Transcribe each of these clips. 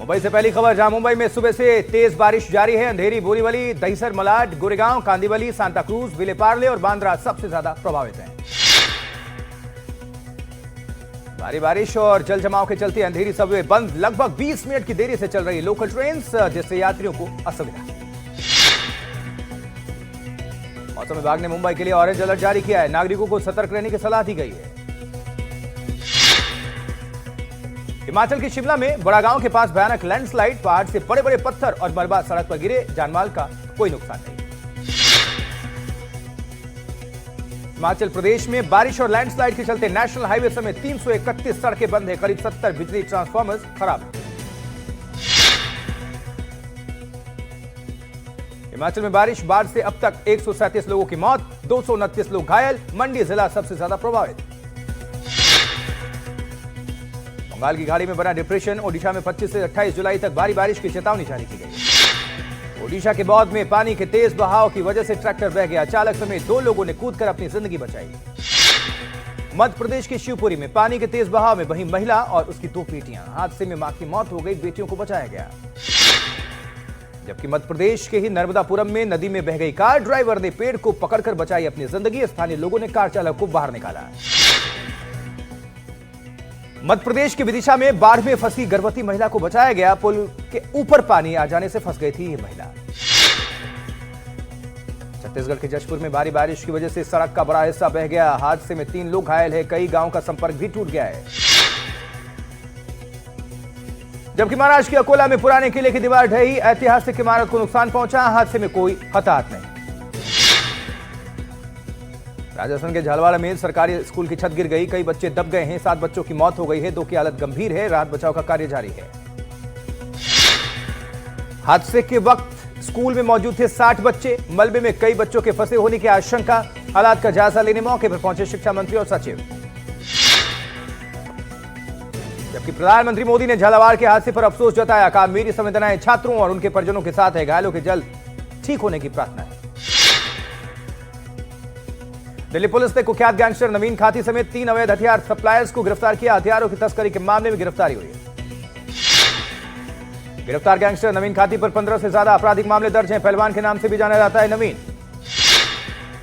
मुंबई से पहली खबर, जहां मुंबई में सुबह से तेज बारिश जारी है। अंधेरी, बोरीवली, दहिसर, मलाड, गोरेगांव, कांदिवली, सांता क्रूज, विलेपार्ले और बांद्रा सबसे ज्यादा प्रभावित हैं। भारी बारिश और जल जमाव के चलते अंधेरी सबवे बंद, लगभग 20 मिनट की देरी से चल रही लोकल ट्रेन, जिससे यात्रियों को असुविधा। मौसम विभाग ने मुंबई के लिए ऑरेंज अलर्ट जारी किया है। नागरिकों को सतर्क रहने की सलाह दी गई है। हिमाचल के शिमला में बड़ागांव के पास भयानक लैंडस्लाइड, पहाड़ से बड़े बड़े पत्थर और मलबा सड़क पर गिरे, जानमाल का कोई नुकसान नहीं। हिमाचल प्रदेश में बारिश और लैंडस्लाइड के चलते नेशनल हाईवे समेत 331 सड़कें बंद है। करीब 70 बिजली ट्रांसफार्मर्स खराब। हिमाचल में बारिश, बाढ़ से अब तक 137 लोगों की मौत, 229 लोग घायल। मंडी जिला सबसे ज्यादा प्रभावित। बंगाल की खाड़ी में बना डिप्रेशन, ओडिशा में 25 से 28 जुलाई तक भारी बारिश की चेतावनी जारी की गई। ओडिशा के बौद्ध में पानी के तेज बहाव की वजह से ट्रैक्टर बह गया, चालक समेत 2 लोगों ने कूदकर अपनी जिंदगी बचाई। मध्य प्रदेश के शिवपुरी में पानी के तेज बहाव में बही महिला और उसकी 2 बेटियां, हादसे में मां की मौत हो गई, बेटियों को बचाया गया। जबकि मध्य प्रदेश के ही नर्मदापुरम में नदी में बह गई कार, ड्राइवर ने पेड़ को पकड़कर बचाई अपनी जिंदगी, स्थानीय लोगों ने कार चालक को बाहर निकाला। मध्य प्रदेश के विदिशा में बाढ़ में फंसी गर्भवती महिला को बचाया गया, पुल के ऊपर पानी आ जाने से फंस गई थी ये महिला। छत्तीसगढ़ के जशपुर में भारी बारिश की वजह से सड़क का बड़ा हिस्सा बह गया, हादसे में 3 लोग घायल हैं, कई गांवों का संपर्क भी टूट गया है। जबकि महाराष्ट्र के अकोला में पुराने किले की दीवार ढही, ऐतिहासिक इमारत को नुकसान पहुंचा, हादसे में कोई हताहत नहीं। राजस्थान के झालवाड़ा में सरकारी स्कूल की छत गिर गई, कई बच्चे दब गए हैं, 7 बच्चों की मौत हो गई है, 2 की हालत गंभीर है, राहत बचाव का कार्य जारी है। हादसे के वक्त स्कूल में मौजूद थे 60 बच्चे, मलबे में कई बच्चों के फंसे होने की आशंका। हालात का जायजा लेने मौके पर पहुंचे शिक्षा मंत्री और सचिव। जबकि प्रधानमंत्री मोदी ने झालावाड़ के हादसे पर अफसोस जताया, कहा मेरी संवेदनाएं छात्रों और उनके परिजनों के साथ है, घायलों के जल्द ठीक होने की प्रार्थना है। दिल्ली पुलिस ने कुख्यात गैंगस्टर नवीन खाती समेत 3 अवैध हथियार सप्लायर्स को गिरफ्तार किया, हथियारों की तस्करी के मामले में गिरफ्तारी हुई है। गिरफ्तार गैंगस्टर नवीन खाती पर 15 से ज्यादा आपराधिक मामले दर्ज हैं, पहलवान के नाम से भी जाना जाता है नवीन।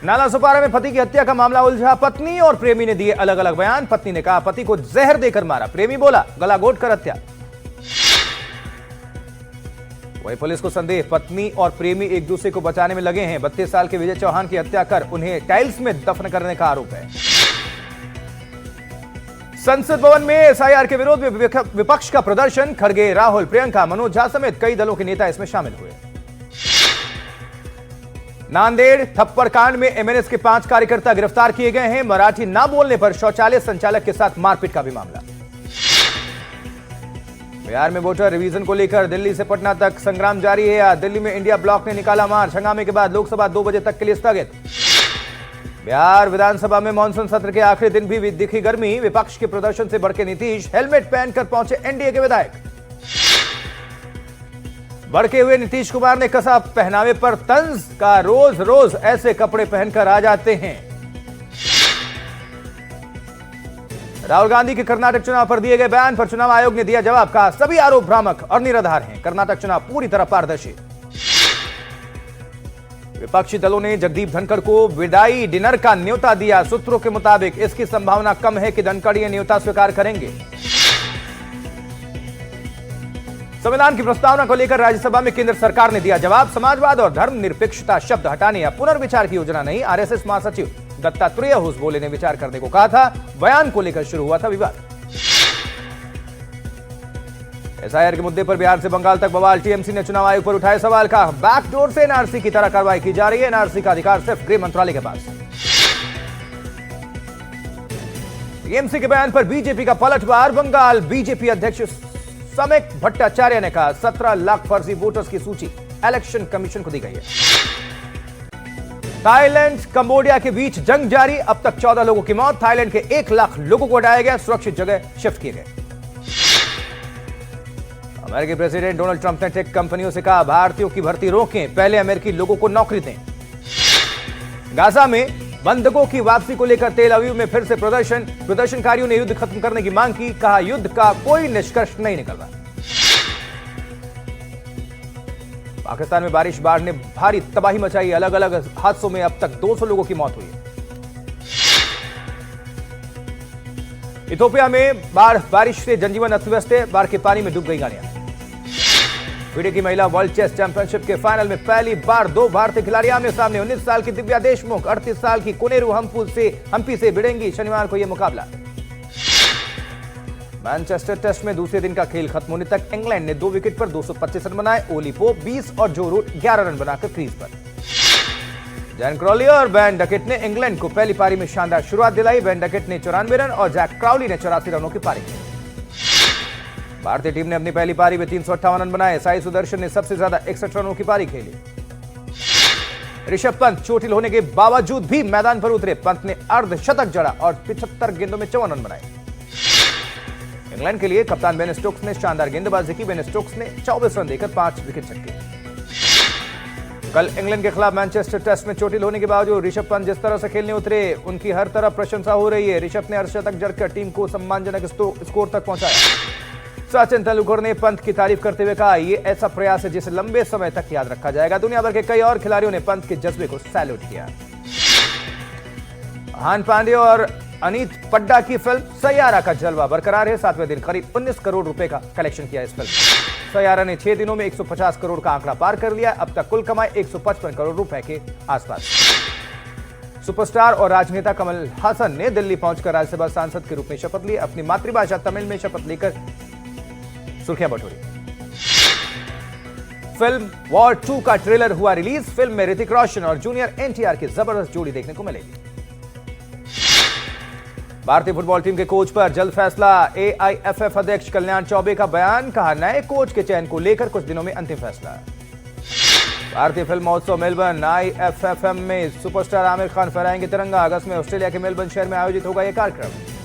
नाला सुपारा में पति की हत्या का मामला उलझा, पत्नी और प्रेमी ने दिए अलग अलग बयान। पत्नी ने कहा पति को जहर देकर मारा, प्रेमी बोला गला घोट कर हत्या। वही पुलिस को संदेह, पत्नी और प्रेमी एक दूसरे को बचाने में लगे हैं। 32 साल के विजय चौहान की हत्या कर उन्हें टाइल्स में दफन करने का आरोप है। संसद भवन में एसआईआर के विरोध में विपक्ष का प्रदर्शन, खड़गे, राहुल, प्रियंका, मनोज झा समेत कई दलों के नेता इसमें शामिल हुए। नांदेड़ थप्पड़ कांड में एमएनएस के 5 कार्यकर्ता गिरफ्तार किए गए हैं। मराठी ना बोलने पर शौचालय संचालक के साथ मारपीट का भी मामला। बिहार में वोटर रिवीजन को लेकर दिल्ली से पटना तक संग्राम जारी है। दिल्ली में इंडिया ब्लॉक ने निकाला मार्च, हंगामे के बाद लोकसभा 2 बजे तक के लिए स्थगित। बिहार विधानसभा में मानसून सत्र के आखिरी दिन भी दिखी गर्मी, विपक्ष के प्रदर्शन से भड़के नीतीश, हेलमेट पहनकर पहुंचे एनडीए के विधायक। भड़के हुए नीतीश कुमार ने कसा पहनावे पर तंज, का रोज रोज ऐसे कपड़े पहनकर आ जाते हैं। राहुल गांधी के कर्नाटक चुनाव पर दिए गए बयान पर चुनाव आयोग ने दिया जवाब, कहा सभी आरोप भ्रामक और निराधार हैं, कर्नाटक चुनाव पूरी तरह पारदर्शी। विपक्षी दलों ने जगदीप धनखड़ को विदाई डिनर का न्योता दिया, सूत्रों के मुताबिक इसकी संभावना कम है कि धनखड़ ये न्योता स्वीकार करेंगे। संविधान की प्रस्तावना को लेकर राज्यसभा में केंद्र सरकार ने दिया जवाब, समाजवाद और धर्मनिरपेक्षता शब्द हटाने या पुनर्विचार की योजना नहीं। आरएसएस महासचिव दत्तात्रेय होसबोले ने विचार करने को कहा था। बयान को लेकर शुरू हुआ था विवाद। एसआईआर के मुद्दे पर बिहार से बंगाल तक बवाल, टीएमसी ने चुनाव आयोग पर उठाए सवाल, कहा बैकडोर से एनआरसी की तरह कार्रवाई की जा रही है, एनआरसी का अधिकार सिर्फ गृह मंत्रालय के पास। टीएमसी के बयान पर बीजेपी का पलटवार, बंगाल बीजेपी अध्यक्ष समेक भट्टाचार्य ने कहा 17 लाख फर्जी वोटर्स की सूची इलेक्शन कमीशन को दी गई है। थाईलैंड कंबोडिया के बीच जंग जारी, अब तक 14 लोगों की मौत, थाईलैंड के 1 लाख लोगों को हटाया गया, सुरक्षित जगह शिफ्ट किए गए। अमेरिकी प्रेसिडेंट डोनाल्ड ट्रंप ने टेक कंपनियों से कहा भारतीयों की भर्ती रोकें, पहले अमेरिकी लोगों को नौकरी दें। गाजा में बंधकों की वापसी को लेकर तेल अवीव में फिर से प्रदर्शनकारियों ने युद्ध खत्म करने की मांग की, कहा युद्ध का कोई निष्कर्ष नहीं निकल रहा। पाकिस्तान में बाढ़ ने भारी तबाही मचाई। अलग अलग हादसों में अब तक 200 लोगों की मौत हुई। इथियोपिया में बारिश से जनजीवन अस्त व्यस्त है। बाढ़ के पानी में डूब गई गाड़ियां। FIDE की महिला वर्ल्ड चेस चैंपियनशिप के फाइनल में पहली बार 2 भारतीय खिलाड़ी आमने सामने। 19 साल की दिव्या देशमुख 38 साल की कोनेरू हम्पी से भिड़ेंगी शनिवार को यह मुकाबला। मैनचेस्टर टेस्ट में दूसरे दिन का खेल खत्म होने तक इंग्लैंड ने 2 विकेट पर 225 रन बनाए। ओली पोप 20 और जो रूट 11 रन बनाकर क्रीज पर। जैन क्रॉली और बेन डकेट ने इंग्लैंड को पहली पारी में शानदार शुरुआत दिलाई। बेन डकेट ने 94 रन और जैक क्राउली ने 84 रनों की पारी की। भारतीय टीम ने अपनी पहली पारी में 358 रन बनाए। साई सुदर्शन ने सबसे ज्यादा 61 रनों की पारी खेली। ऋषभ पंत चोटिल होने के बावजूद भी मैदान पर उतरे। पंत ने अर्धशतक जड़ा और 75 गेंदों में 54 रन बनाए। इंग्लैंड के लिए कप्तान बेन स्टोक्स ने शानदार गेंदबाजी की। बेन स्टोक्स ने 24 रन देकर 5 विकेट झटके। कल इंग्लैंड के खिलाफ मैनचेस्टर टेस्ट में चोटिल होने के बावजूद ऋषभ पंत जिस तरह से खेलने उतरे, उनकी हर तरफ प्रशंसा हो रही है। ऋषभ ने अर्धशतक जड़कर टीम को सम्मानजनक स्कोर तक पहुंचाया। सचिन तेंदुलकर ने पंत की तारीफ करते हुए कहा, यह ऐसा प्रयास है जिसे लंबे समय तक याद रखा जाएगा। दुनिया भर के कई और खिलाड़ियों ने पंत के जज्बे को सैल्यूट किया। हान पांडे और अनीत पड्डा की फिल्म सैयारा का जलवा बरकरार है। 7वें दिन करीब 19 करोड़ रुपए का कलेक्शन किया इस फिल्म। सैयारा ने 6 दिनों में 150 करोड़ का आंकड़ा पार कर लिया। अब तक कुल कमाई 155 करोड़ रुपए के आसपास। सुपरस्टार और राजनेता कमल हासन ने दिल्ली पहुंचकर राज्यसभा सांसद के रूप में शपथ ली। अपनी मातृभाषा तमिल में शपथ लेकर सुर्खियां बटोरी। फिल्म वॉर 2 का ट्रेलर हुआ रिलीज। फिल्म में ऋतिक रोशन और जूनियर NTR की जबरदस्त जोड़ी देखने को मिलेगी। भारतीय फुटबॉल टीम के कोच पर जल्द फैसला। AIFF अध्यक्ष कल्याण चौबे का बयान, कहा नए कोच के चयन को लेकर कुछ दिनों में अंतिम फैसला। भारतीय फिल्म महोत्सव मेलबर्न IFFM में सुपरस्टार आमिर खान फहराएंगे तिरंगा। अगस्त में ऑस्ट्रेलिया के मेलबर्न शहर में आयोजित होगा यह कार्यक्रम।